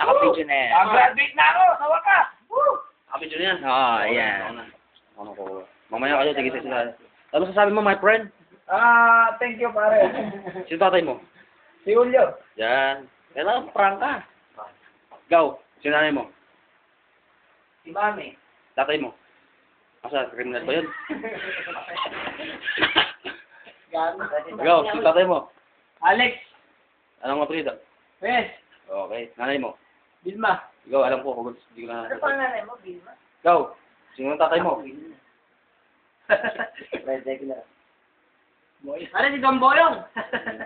Naka-video na yan. Graduate na ako, sa wakas. Kapit yun yan. Oo, yan. Ano ko? Mamaya kayo, tigil sila. Ano sasabi mo, my friend? Thank you, pare. Sino tatay mo? Si Julio. Yan. Yan lang, prank ka. Go. Sino nanay mo? Si Mami. Tatay mo? Asa, criminal ba yun? Go. Sino tatay mo? Alex. Anong apelido? Yes. Okay. Nanay mo? Vilma. Go, alam ko. Kung hindi ko na... Ano pangalan mo, Vilma? Go. Sino ang tatay mo? Ano si Gamboyong?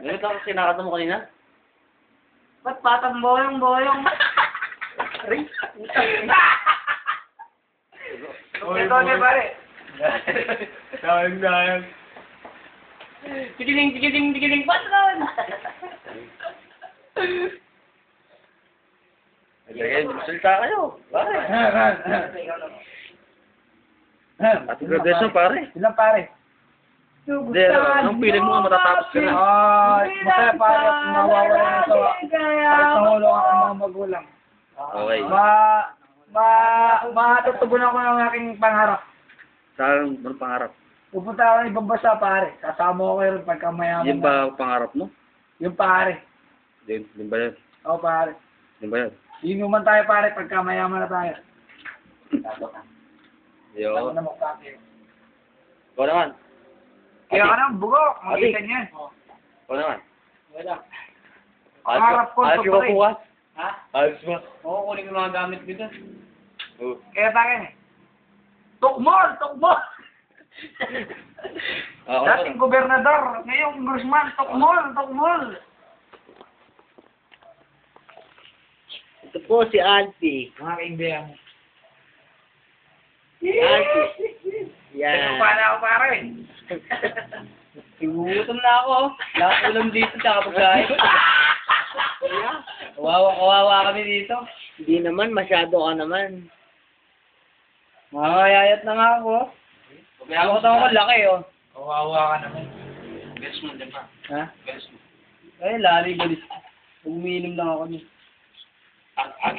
Ganito ako sinakata mo kanina? Ba't patang boyong? Ito niya, pare. Sayang. Tigiling, patron! Sige, salita kayo. Pare. At graduation, pare. Ilang pare? Hindi, anong feeling mo matatapos ka na? Masaya pare at nawawala ng sawa. At nahulong ang mga magulang. Okay. Matutugunan ko ng aking pangarap. Saan mo pangarap? Pupunta ako ng ibang bansa, pare. Kasama ko kayo rin pagka mayaman. Yan ba pangarap mo? Yung pare. Din ba yan? Oo, pare. Din ba yan? Inuman tayo, pare, pagka mayaman na tayo. Yo. Ano naman, pare? Ikaw naman. Kaya ka naman, bugok. Makita Ati. niya. Ikaw naman. Wala. Ayos Pangarap ko, ba pare. bukas? Ha? Ayos ba? Oo, kunin yung mga gamit dito. Oo. Kaya tayo Tukmol! Dating gobernador, ngayong congressman, Tukmol! Ito po si Alfie. Mga kaibigan. Alfie. Yan. Yan. Paano ako, pare? Sigutom na ako. Lahat ulam dito sa kapagkain. Kawawa kami dito. Hindi naman, masyado ka naman. Makakayayat na nga ako. Kaya ko laki, oh. Kawawa ka naman. Galis mo dyan pa. Ha? Galis mo. Ay, lali, galis. Umiinom lang ako niya. Ang